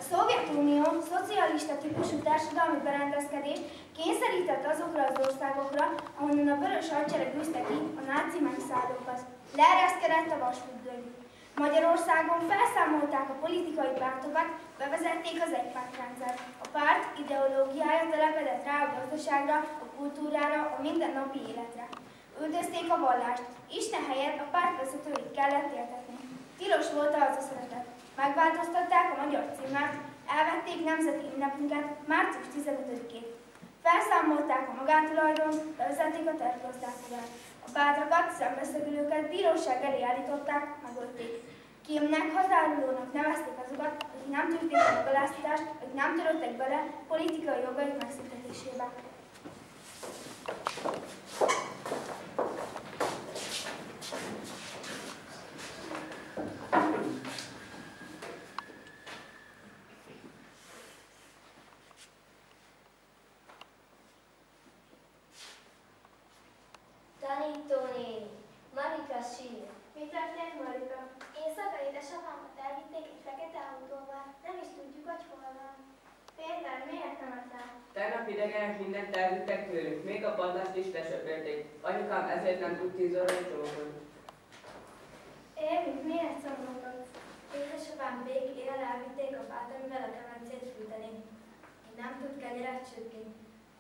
Szovjetunió szocialista típusú társadalmi berendezkedést kényszerített azokra az országokra, ahonnan a vörös hadsereg űzte ki a náci megszállókat. Leereszkedett a vasfüggöny. Magyarországon felszámolták a politikai pártokat, bevezették az egypártrendszert. A párt ideológiája telepedett rá a gazdaságra, a kultúrára, a mindennapi életre. Üldözték a vallást. Isten helyett a pártvezetőit kellett értetni. Tilos volt az a szeretet. Megváltoztatták a magyar címert, elvették nemzeti ünnepünket, március 15-ét. Felszámolták a magántulajdont, bevezették a tervgazdálkodást. A bátrakat, szembeszegülőket bíróság elé állították, megölték. Kémnek, határolónak nevezték azokat, akik nem tűrték a megaláztatást, akik nem törődtek bele politikai jogaik megszüntetésébe. Tanítónéni, Marika sír. Mi történt, Marika? Éjszaka édesapámat elvitték egy fekete autóval, nem is tudjuk, hogy hol van. Péter, miért nem adtál? Tegnap idegenek mindent elvittek tőlük, még a padlást is lesöpörték. Anyukám ezért nem tud 10 óráig dolgozni. Évi, miért szomorkodsz? Édesapám végig elvitték a fát, amivel a kemencét fűteni. Így nem tud kenyeret sütni.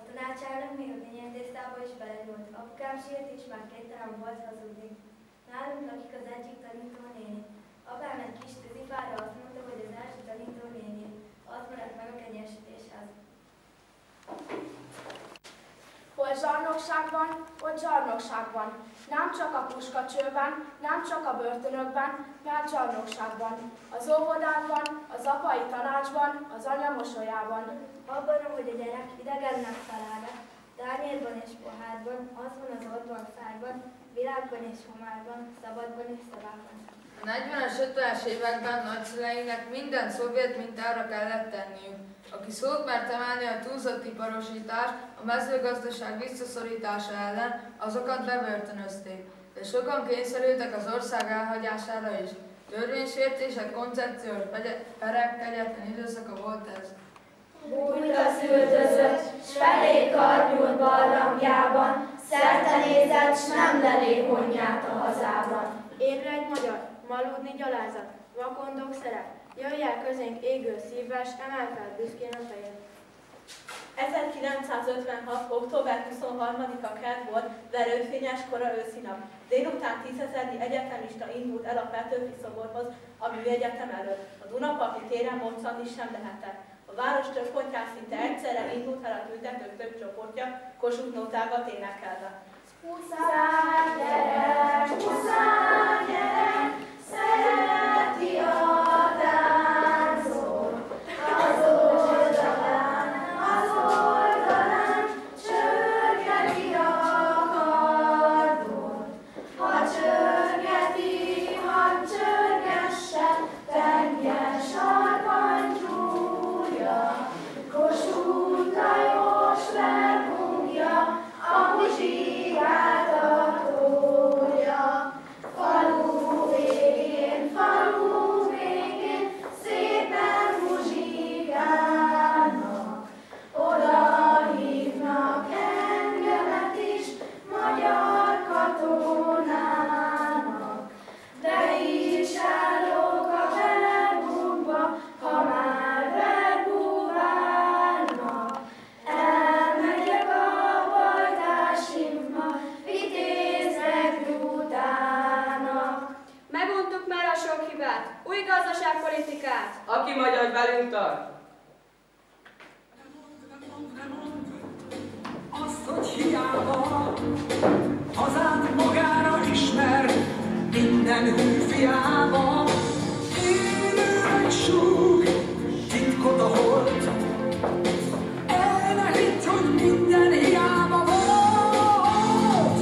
A tanácsának még a kenyértésztába is belenyúlt. Apukám sírt és már képtelen volt hazudni. Nálunk lakik az egyik tanítónéni. Apám egy kis tűzifára azt mondta, hogy az első tanítónéni. Az maradt meg a kenyérsütéshez. Hol zsarnokság van, ott zsarnokság van. Nem csak a puskacsőben, nem csak a börtönökben, mert zsarnokság van. Az óvodákban, az apai tanácsban, az anya mosolyában. Abban, hogy a gyerek idegennek talál, tányérban és pohárban, az van az orban, szájban, világban és homárban, szabadban és szavában. A 40-es, 50-es években nagyszüleinek minden szovjet mintára kellett tenniük. Aki szót mert emelni a túlzott iparosítás, a mezőgazdaság visszaszorítása ellen, azokat bebörtönözték, de sokan kényszerültek az ország elhagyására is. Törvénysértések, koncepciós perek, kegyetlen időszaka volt ez. Bújt üldözött, s felé karnyúlt barlangjában, szerte nézett, s nem lelé honját a hazában. Ébredj magyar, maludni gyalázat, vakondok szerep, jöjj el közénk égő szívvel, s emel fel büszkén a fejed. 1956. október 23-a kedd volt, verőfényes kora őszi nap. Délután 10 000 egyetemista indult el a Petőfi szoborhoz, a Műegyetem előtt. A Dunaparti téren moccani sem lehetett. A város több pontján szinte egyszerre indult el a tüntetők több csoportja, Kossuth nótákat énekelve. Huszár gyerek, huszár gyerek, szereti a táncot, az oldalán csörgeti a kardot. Ha csörgeti, hadd csörgesse, tenger sarkantyúja, Kossuth Lajos vergungja, a muzsikát a tója. Falu végén, szépen muzsikálnak, oda hívnak engemet is, magyar katonának. De is állok a vergumba, ha már verguválnak. Elmegyek a bajtársimba, vitéznek utának. Meguntuk már a sok hibát, új gazdaságpolitikát! Aki magyar velünk tart! Azt, hogy hiába hazád magára ismer, minden új fiába élő egy súg, titkot a hold. El ne hidd, hogy minden hiába volt.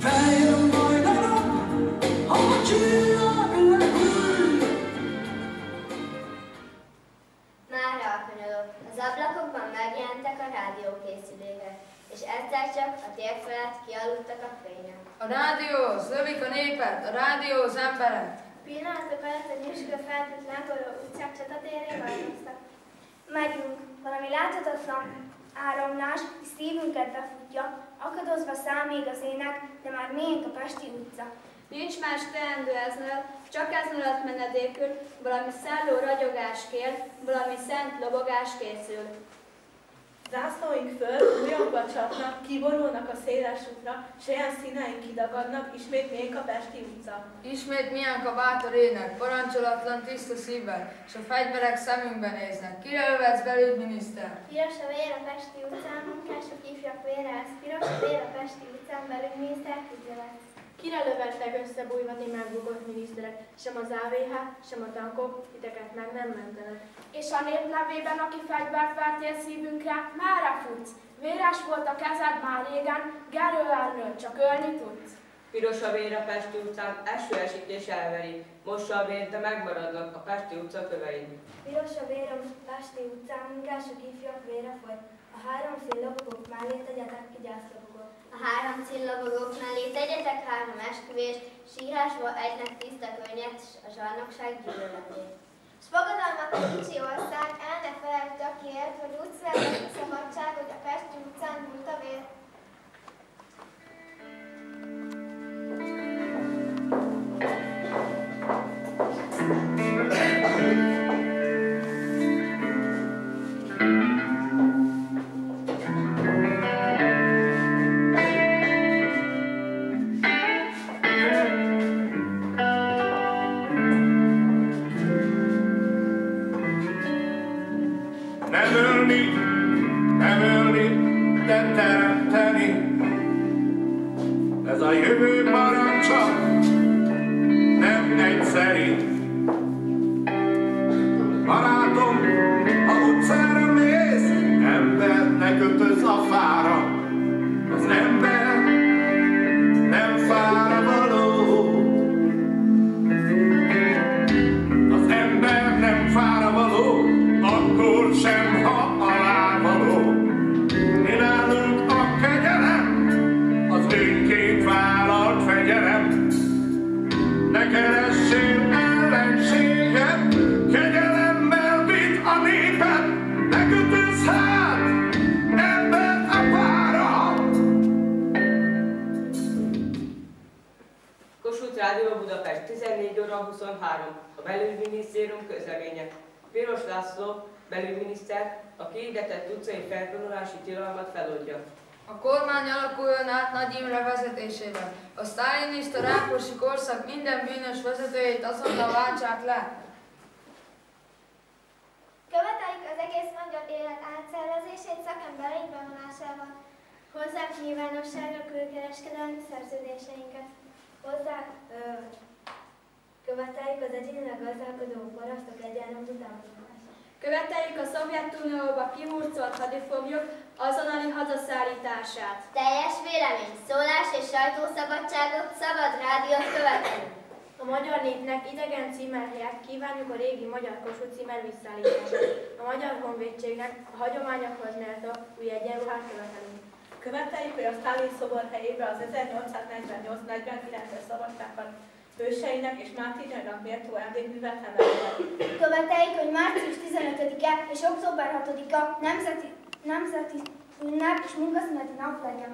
Feljön majd a nap, ha a csillag lehűl. Mára alkonyolok. Az ablakokban megjelentek a rádiókészülékek, és egyszer csak a tér felett kialudtak a fények. A rádióhoz lövik a népet, a rádióhoz emberek. Pillanatok alatt a nyüzsgő feltűnt lángoló utcák csatatérré változtak. Megyünk, valami láthatatlan áramlás, és szívünket befutja, akadozva száll még az ének, de már miénk a Pesti utca. Nincs más teendő ezzel, csak ezen alatt menedékül, valami szálló ragyogás kér, valami szent lobogás készül. Zászlóink föl, újongva csapnak, kiborulnak a széles útra, s olyan színeink kidagadnak, ismét miénk a Pesti utca. Ismét miénk a bátor ének, parancsolatlan tiszta szívvel, és a fegyverek szemünkben néznek. Kire övetsz, belügyminiszter? Piros a vér a Pesti utcán, munkások ifjak vére ez, piros a vér a Pesti utcán, belügyminiszter küzdelet. Kire lövettek összebújvatni megbukott miniszterek? Sem az AVH, sem a tankok, titeket meg nem mentenek. És a nép nevében, aki fegyvert vertél szívünkre, merre futsz? Véres volt a kezed már régen, Gerő Ernő, csak ölni tudsz. Piros a vér a Pesti utcán, eső esítés elveri. Mossa a vér, de megmaradnak a Pesti utca kövei. Piros a vér a Pesti utcán, munkások ifjak vére folyt. A három szillogók mellé tegyetek ki gyászlobogót. A három csillagogók mellé tegyetek három esküvést, sírásba egynek tiszta könnyet, s a zsarnokság gyűlöletét. S fogadalmak a kicsi ország, el ne felejtsd, aki élt, hogy úgy szervez a szabadságot a Pesti utcán múlt a vér. Nem ölni, de teremteni. Ez a jövő parancsa nem egyszeri. Barátom, ha utcára mész, embernek kötöz a fára. Az ember nem fára való. Az ember nem fára való, akkor sem, ha alávaló. Mi nálunk a kegyelem, az önként vállalt fegyelem. Ne keressél ellenséget, kegyelemmel vidd a népet. Ne kötözz hát embert a pára. Kossuth Rádió Budapest, 14 óra 23, a belügyminisztérium közleménye. Piros László, belügyminiszter, a kihirdetett utcai felvonulási tilalmat feloldja. A kormány alakuljon át Nagy Imre vezetésével. A sztálinista rákosi korszak minden bűnös vezetőjét azonnal váltsák le. Követeljük az egész magyar élet átszervezését szakembereink bevonásával. Hozzák nyilvánosságra külkereskedelmi szerződéseinket. Követeljük az egyénileg gazdálkodó parasztok egyenlő támogatását. Követeljük a Szovjetunióba kihurcolt hadifoglyok azonnali hazaszállítását. Teljes vélemény, szólás és sajtószabadságot, szabad rádiót követelünk. A magyar népnek idegen címer helyett kívánjuk a régi magyar Kossuth címer visszaállítását. A Magyar Honvédségnek a hagyományokhoz méltó új egyenruhát követelünk. Követeljük, hogy a Sztálin szobor helyébe az 1848-49-es szabadságban hőseinek és Mártínainak méltó emlékművet emelnek. Követeljük, hogy március 15-e és október 6-a nemzeti ünnep és munkaszüneti nap legyen.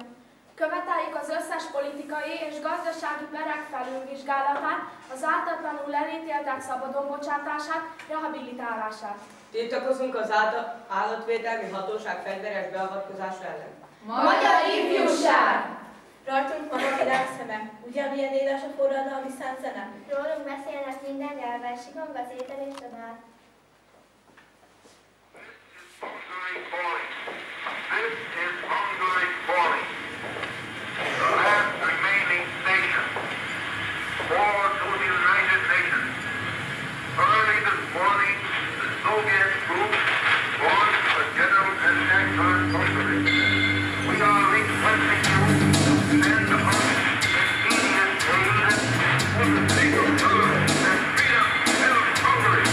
Követeljük az összes politikai és gazdasági perek felülvizsgálatát, az ártatlanul elítéltek szabadon bocsátását, rehabilitálását. Tiltakozunk az állatvédelmi hatóság fegyveres beavatkozása ellen. Magyar ifjúság! Rajtunk van a világszemek, ugyanilyen éles a forradalmi szentzene. Rólunk beszélnek minden nyelven, sigong az étel és a dál. This is Hungary falling. The last remaining station. Forward to the United Nations. Early this morning, the Soviet troops launched a general attack on Hungary. We are requesting you to send us immediate aid for the sake of God and freedom of Hungary.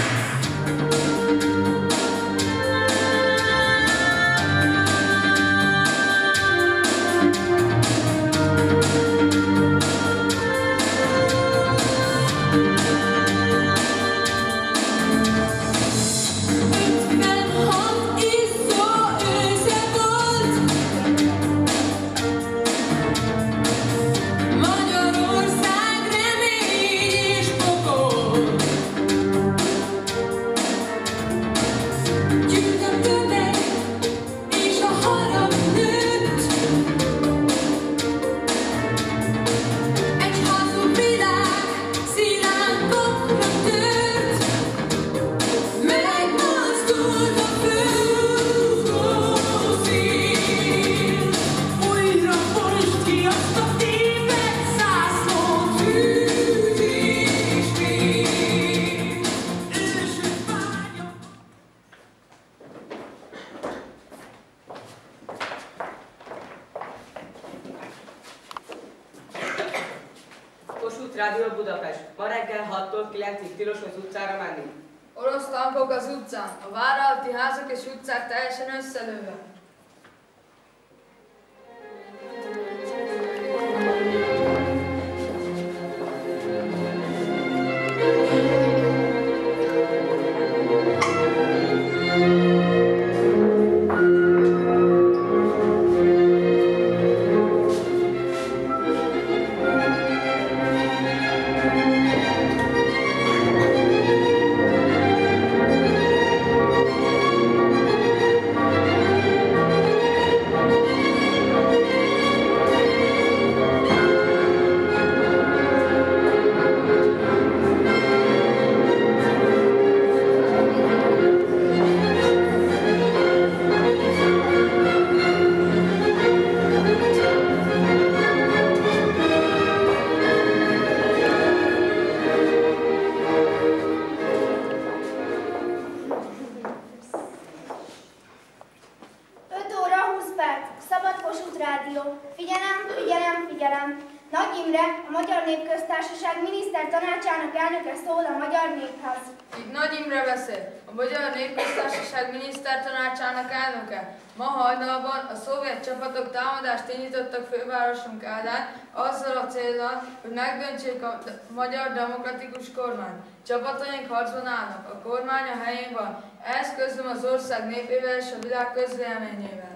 Rádió Budapest. Ma reggel 6-tól 9-ig tilos az utcára menni. Orosz tankok az utcán, a vár alatti házak és utcák teljesen összelőve. Indítottak fővárosunk ellen azzal a céllal, hogy megdöntsék a magyar demokratikus kormány. Csapataink harcban állnak, a kormány a helyén van. Ehhez közlöm az ország népével és a világ közvéleményével.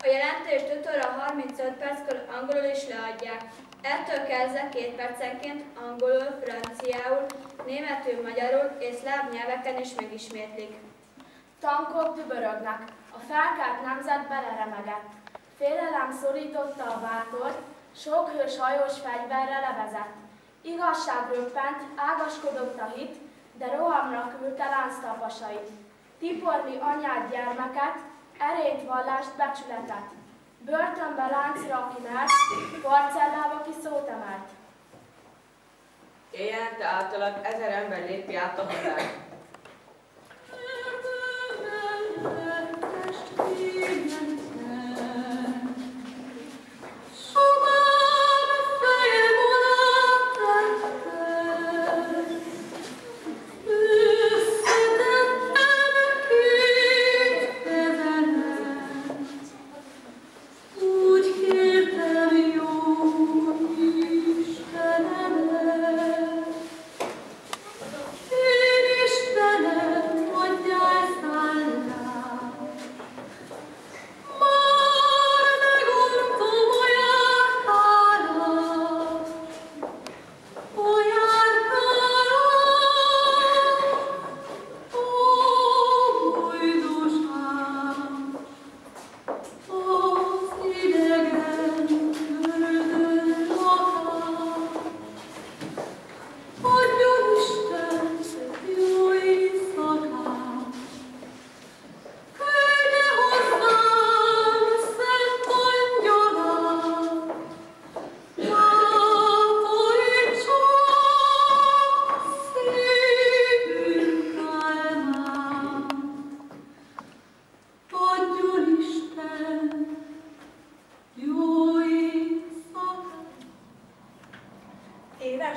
A jelentést 5 óra 35 perckor angolul is leadják. Ettől kezdve 2 percenként angolul, franciául, németül, magyarul és szláv nyelveken is megismétlik. Tankok dübörögnek, a felkelt nemzet beleremegett. Félelem szorította a bátort, sok hős hajós fegyverre levezett. Igazság röppent, ágaskodott a hit, de rohamra küldte lánctalpasait. Tiporni anyát, gyermeket, erét, vallást, becsületet. Börtönbe láncra, aki mert, parcellába, ki szót emelt. Éjjelente általad 1000 ember lépi át a határt.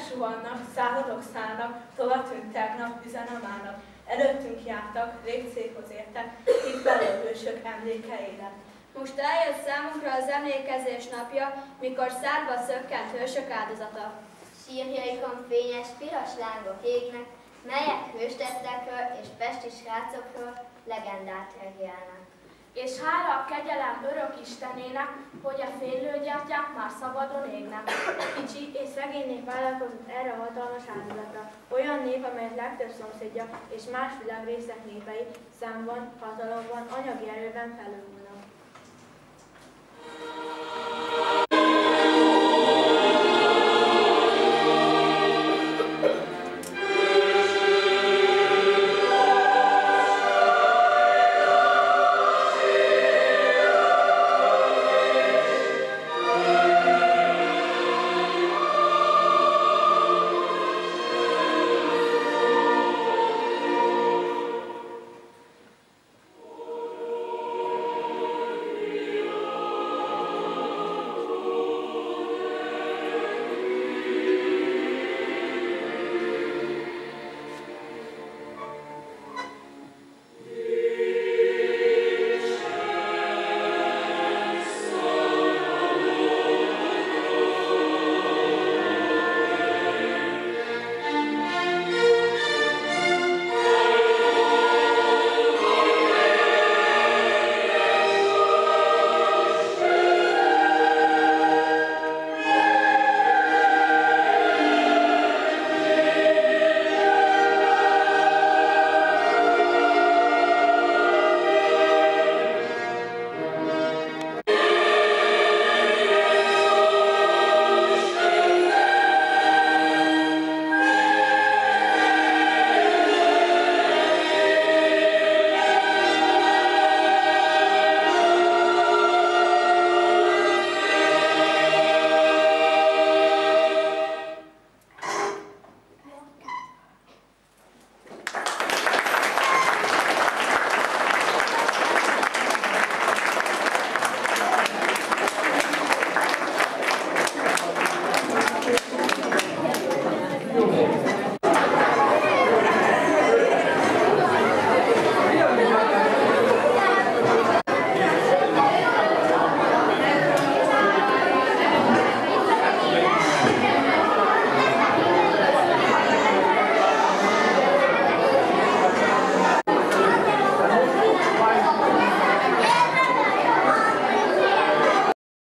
Suhannak, szállodok szállnak, tovatünk tegnap, üzenem állnak. Előttünk jártak, rég célhoz értek, itt belőhősök emléke élet. Most eljött számunkra az emlékezés napja, mikor szárba szökkent hősök áldozata. Sírjaikon fényes, piros lángok égnek, melyek hőstettekről és pesti srácokról legendát regélnek. És hála a kegyelem örök Istenének, hogy a fénylőgyertyák már szabadon égnek. Kicsi és szegény nép vállalkozott erre a hatalmas áldozatra. Olyan nép, amelyet legtöbb szomszédja és más világrészek népei számban, hatalomban, anyagi erőben felülmúlnak.